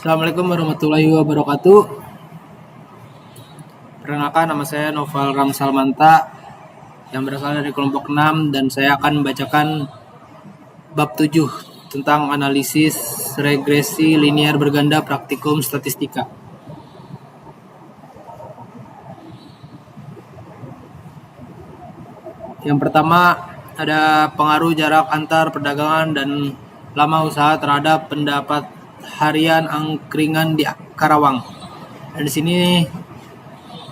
Assalamualaikum warahmatullahi wabarakatuh. Perkenalkan, nama saya Noval Ramsalmanta yang berasal dari kelompok 6 dan saya akan membacakan bab 7 tentang analisis regresi linear berganda praktikum statistika. Yang pertama ada pengaruh jarak antar perdagangan dan lama usaha terhadap pendapat harian angkringan di Karawang. Dan di sini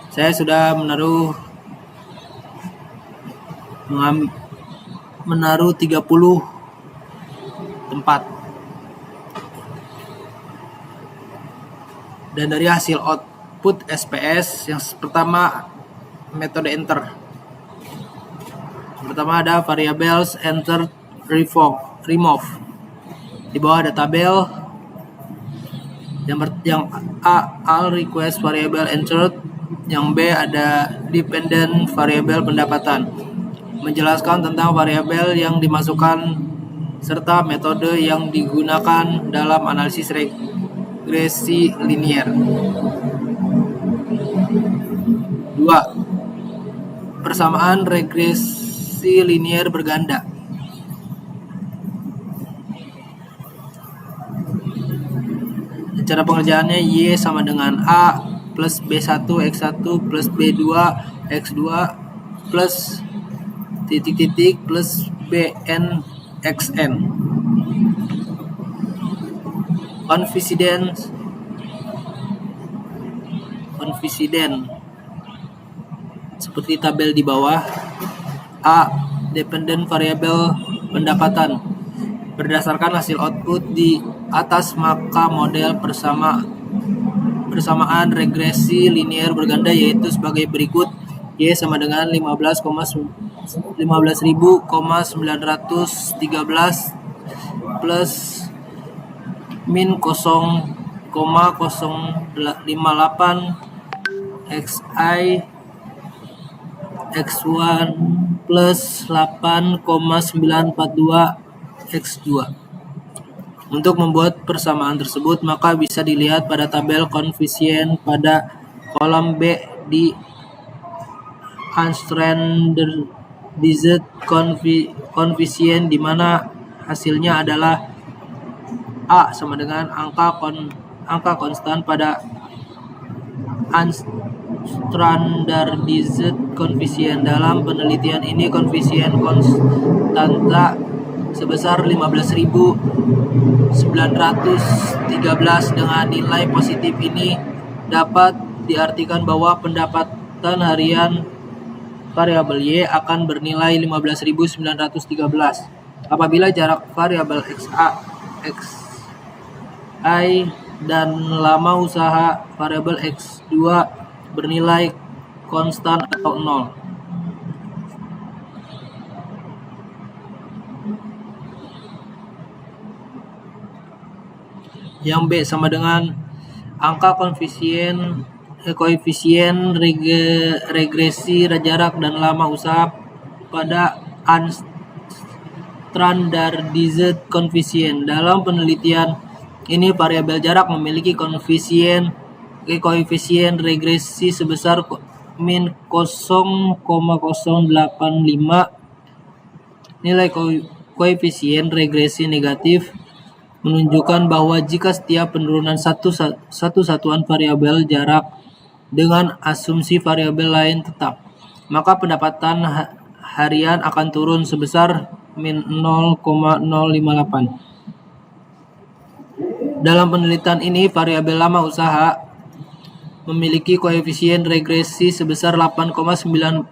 saya sudah menaruh 30 tempat. Dan dari hasil output SPS yang pertama metode enter. Pertama ada variables enter remove. Di bawah ada tabel. Yang A all request variable entered. Yang B ada dependent variable pendapatan. Menjelaskan tentang variabel yang dimasukkan serta metode yang digunakan dalam analisis regresi linear. 2. Persamaan regresi linear berganda. Cara pengerjaannya Y sama dengan A plus B1 X1 plus B2 X2 plus titik-titik plus BN XN. Confident seperti tabel di bawah. A. Dependent variable pendapatan. Berdasarkan hasil output di atas, maka model persamaan regresi linear berganda yaitu sebagai berikut. Y sama dengan 15.913 plus min 0,058 XI X1 plus 8,942 X2. Untuk membuat persamaan tersebut, maka bisa dilihat pada tabel koefisien pada kolom B di unstandardized koefisien, di mana hasilnya adalah A sama dengan angka konstan pada unstandardized koefisien. Dalam penelitian ini koefisien konstanta sebesar 15.913 dengan nilai positif ini dapat diartikan bahwa pendapatan harian variabel Y akan bernilai 15.913 apabila jarak variabel XI dan lama usaha variabel X2 bernilai konstan atau 0. Yang B sama dengan angka koefisien regresi jarak dan lama usaha pada unstandardized koefisien. Dalam penelitian ini variabel jarak memiliki koefisien regresi sebesar min 0,085. Nilai koefisien regresi negatif menunjukkan bahwa jika setiap penurunan satu satuan variabel jarak dengan asumsi variabel lain tetap, maka pendapatan harian akan turun sebesar min 0,058. Dalam penelitian ini, variabel lama usaha memiliki koefisien regresi sebesar 8,942.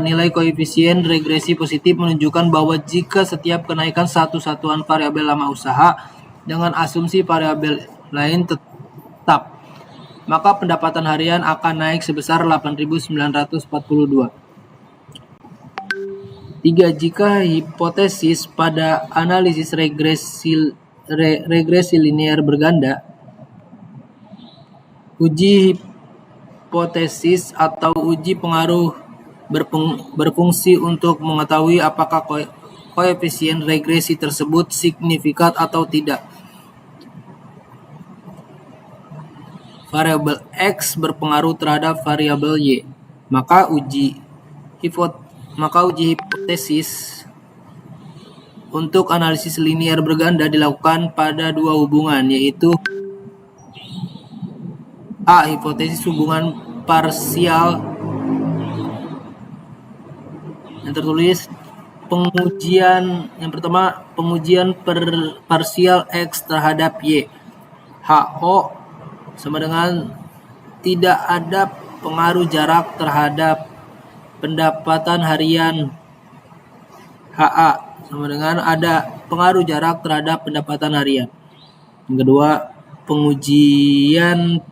Nilai koefisien regresi positif menunjukkan bahwa jika setiap kenaikan satu satuan variabel lama usaha dengan asumsi variabel lain tetap, maka pendapatan harian akan naik sebesar 8.942. 3. Jika hipotesis pada analisis regresi linear berganda, uji hipotesis atau uji pengaruh berfungsi untuk mengetahui apakah koefisien regresi tersebut signifikan atau tidak. Variabel X berpengaruh terhadap variabel Y. Maka uji hipotesis untuk analisis linier berganda dilakukan pada dua hubungan, yaitu A. Hipotesis hubungan parsial yang tertulis yang pertama pengujian parsial X terhadap Y. HO sama dengan tidak ada pengaruh jarak terhadap pendapatan harian. HA sama dengan ada pengaruh jarak terhadap pendapatan harian. Yang kedua, pengujian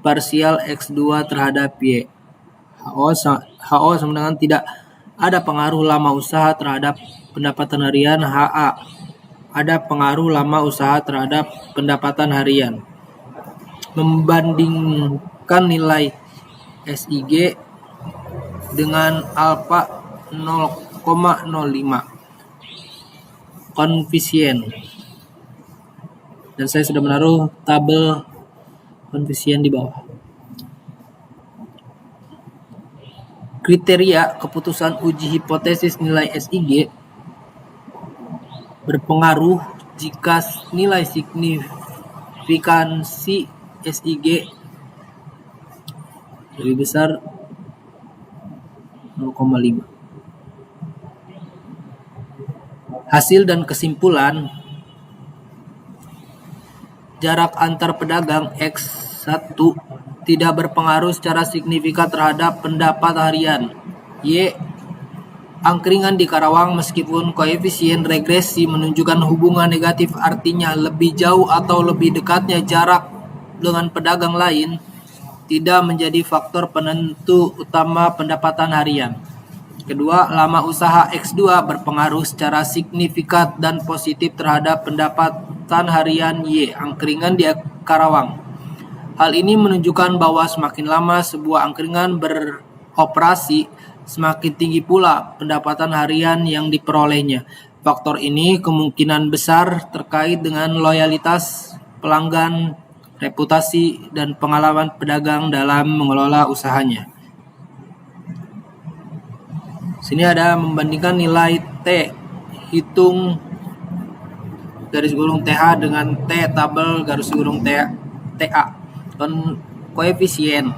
parsial X2 terhadap Y. HO sama dengan tidak ada pengaruh lama usaha terhadap pendapatan harian. HA ada pengaruh lama usaha terhadap pendapatan harian. Membandingkan nilai SIG dengan alfa 0,05 koefisien. Dan saya sudah menaruh tabel koefisien di bawah. Kriteria keputusan uji hipotesis nilai SIG berpengaruh jika nilai signifikansi SIG lebih besar 0,5. Hasil dan kesimpulan: jarak antar pedagang X1 tidak berpengaruh secara signifikan terhadap pendapat harian. Y. Angkringan di Karawang meskipun koefisien regresi menunjukkan hubungan negatif, artinya lebih jauh atau lebih dekatnya jarak dengan pedagang lain tidak menjadi faktor penentu utama pendapatan harian. Kedua, lama usaha X2 berpengaruh secara signifikan dan positif terhadap pendapatan harian Y. Angkringan di Karawang. Hal ini menunjukkan bahwa semakin lama sebuah angkringan beroperasi, semakin tinggi pula pendapatan harian yang diperolehnya. Faktor ini kemungkinan besar terkait dengan loyalitas pelanggan, reputasi, dan pengalaman pedagang dalam mengelola usahanya. Sini ada membandingkan nilai T, hitung garis gulung TH dengan T tabel garis gulung TA. Koefisien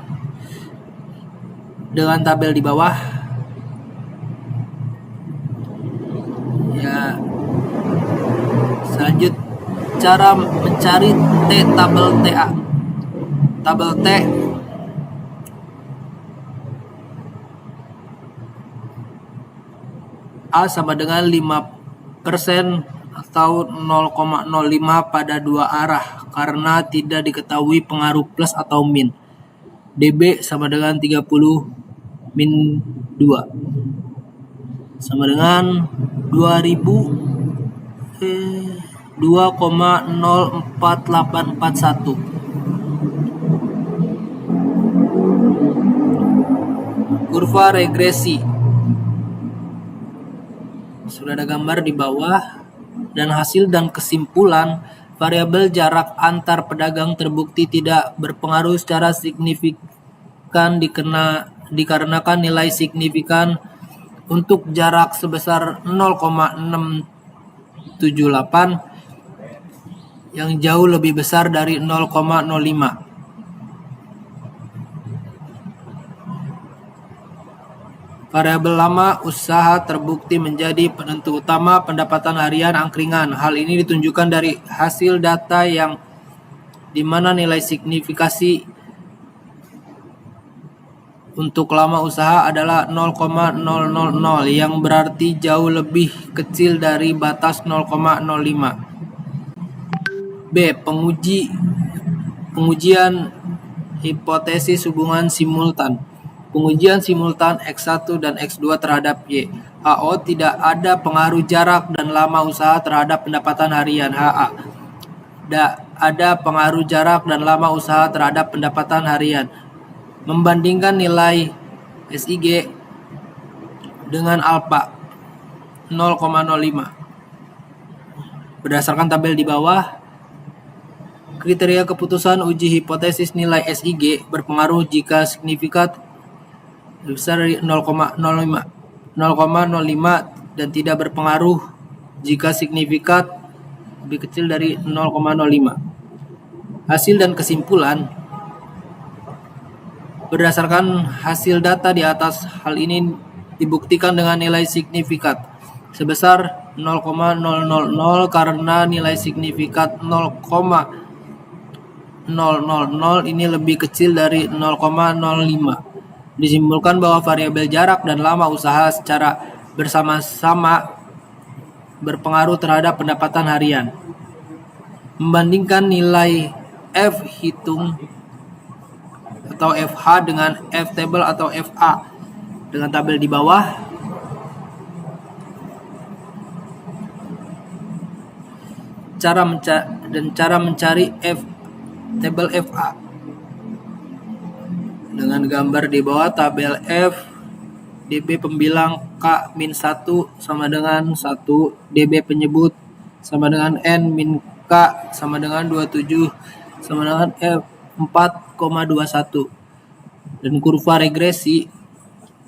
dengan tabel di bawah. Ya. Selanjut cara mencari T tabel TA. Tabel T A sama dengan 5% atau 0,05 pada dua arah karena tidak diketahui pengaruh plus atau min. DB sama dengan 30 min 2 sama dengan 2,04841. Kurva regresi sudah ada gambar di bawah. Dan hasil dan kesimpulan: variabel jarak antar pedagang terbukti tidak berpengaruh secara signifikan dikarenakan nilai signifikan untuk jarak sebesar 0,678 yang jauh lebih besar dari 0,05. Variabel lama usaha terbukti menjadi penentu utama pendapatan harian angkringan. Hal ini ditunjukkan dari hasil data yang dimana nilai signifikasi untuk lama usaha adalah 0,000 yang berarti jauh lebih kecil dari batas 0,05. B. Pengujian hipotesis hubungan simultan. Pengujian simultan X1 dan X2 terhadap Y. HO tidak ada pengaruh jarak dan lama usaha terhadap pendapatan harian. HA ada pengaruh jarak dan lama usaha terhadap pendapatan harian. Membandingkan nilai SIG dengan alfa. 0,05. Berdasarkan tabel di bawah, kriteria keputusan uji hipotesis nilai SIG berpengaruh jika signifikan besar dari 0,05 dan tidak berpengaruh jika signifikan lebih kecil dari 0,05. Hasil dan kesimpulan. Berdasarkan hasil data di atas, hal ini dibuktikan dengan nilai signifikan sebesar 0,000 karena nilai signifikan 0,000 ini lebih kecil dari 0,05. Disimpulkan bahwa variabel jarak dan lama usaha secara bersama-sama berpengaruh terhadap pendapatan harian. Membandingkan nilai F hitung atau FH dengan F table atau FA dengan tabel di bawah. Cara mencari F table FA dengan gambar di bawah. Tabel F dB pembilang K-1 sama dengan 1, dB penyebut sama dengan N min K sama dengan 27 sama dengan F 4,21, dan kurva regresi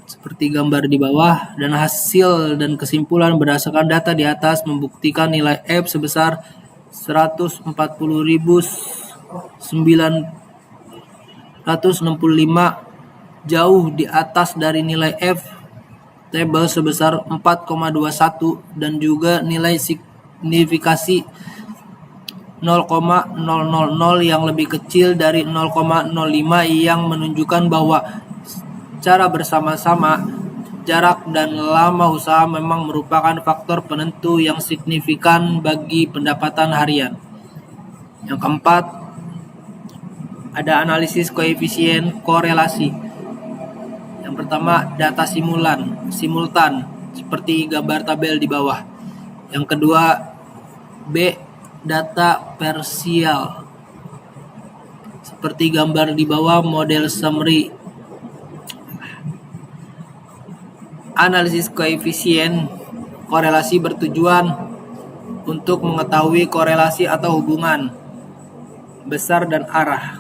seperti gambar di bawah. Dan hasil dan kesimpulan berdasarkan data di atas membuktikan nilai F sebesar 140.965 jauh di atas dari nilai F table sebesar 4,21 dan juga nilai signifikasi 0,000 yang lebih kecil dari 0,05 yang menunjukkan bahwa secara bersama-sama jarak dan lama usaha memang merupakan faktor penentu yang signifikan bagi pendapatan harian. Yang keempat, ada analisis koefisien korelasi. Yang pertama, data simultan seperti gambar tabel di bawah. Yang kedua, B, data parsial seperti gambar di bawah, model summary. Analisis koefisien korelasi bertujuan untuk mengetahui korelasi atau hubungan besar dan arah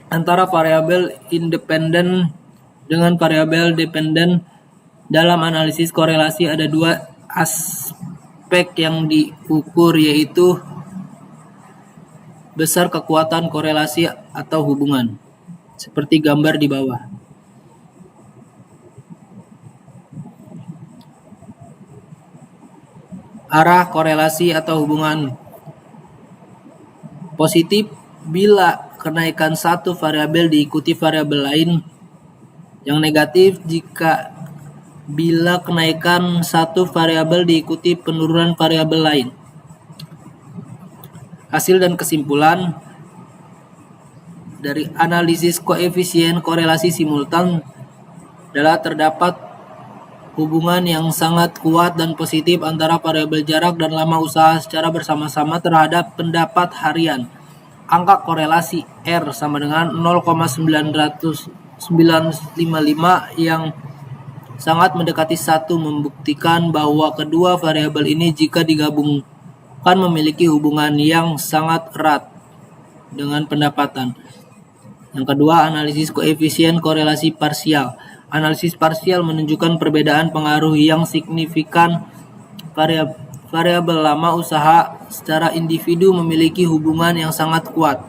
antara variabel independen dengan variabel dependen. Dalam analisis korelasi ada dua aspek yang diukur, yaitu besar kekuatan korelasi atau hubungan seperti gambar di bawah. Arah korelasi atau hubungan positif bila kenaikan satu variabel diikuti variabel lain. Yang negatif jika bila kenaikan satu variabel diikuti penurunan variabel lain. Hasil dan kesimpulan dari analisis koefisien korelasi simultan adalah terdapat hubungan yang sangat kuat dan positif antara variabel jarak dan lama usaha secara bersama-sama terhadap pendapat harian. Angka korelasi R sama dengan 0,955 yang sangat mendekati 1 membuktikan bahwa kedua variabel ini jika digabungkan memiliki hubungan yang sangat erat dengan pendapatan. Yang kedua, analisis koefisien korelasi parsial. Analisis parsial menunjukkan perbedaan pengaruh yang signifikan variabel lama usaha secara individu memiliki hubungan yang sangat kuat.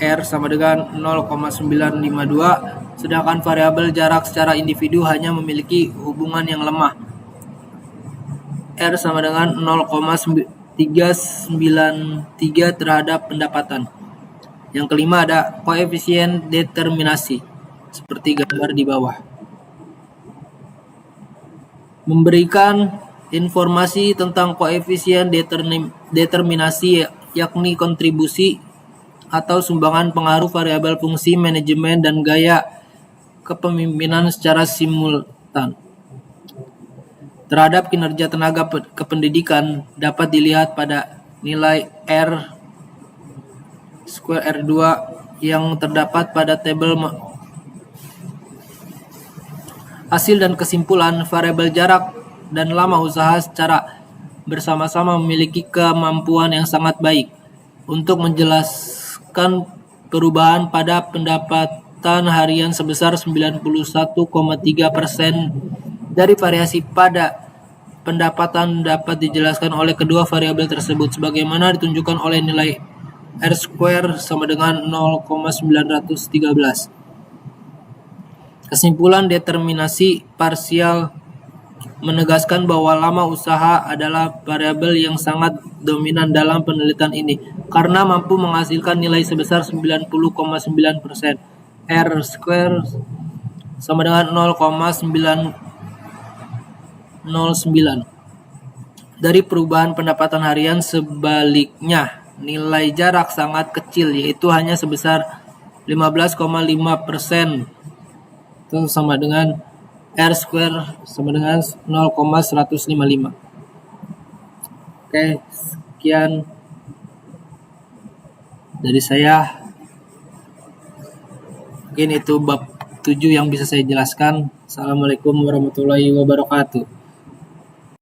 R sama dengan 0,952, sedangkan variabel jarak secara individu hanya memiliki hubungan yang lemah. R sama dengan 0,393 terhadap pendapatan. Yang kelima ada koefisien determinasi seperti gambar di bawah. Memberikan informasi tentang koefisien determinasi yakni kontribusi atau sumbangan pengaruh variabel fungsi manajemen dan gaya kepemimpinan secara simultan terhadap kinerja tenaga kependidikan dapat dilihat pada nilai R square R2 yang terdapat pada tabel. Hasil dan kesimpulan variabel jarak dan lama usaha secara bersama-sama memiliki kemampuan yang sangat baik untuk menjelaskan perubahan pada pendapatan harian sebesar 91,3% dari variasi pada pendapatan dapat dijelaskan oleh kedua variabel tersebut sebagaimana ditunjukkan oleh nilai R² sama dengan 0,913. Kesimpulan determinasi parsial menegaskan bahwa lama usaha adalah variabel yang sangat dominan dalam penelitian ini karena mampu menghasilkan nilai sebesar 90,9%. R² sama dengan 0,909. Dari perubahan pendapatan harian sebaliknya, nilai jarak sangat kecil yaitu hanya sebesar 15,5%. Itu sama dengan R² sama dengan 0,155. Oke, sekian dari saya. Mungkin itu bab 7 yang bisa saya jelaskan. Assalamualaikum warahmatullahi wabarakatuh.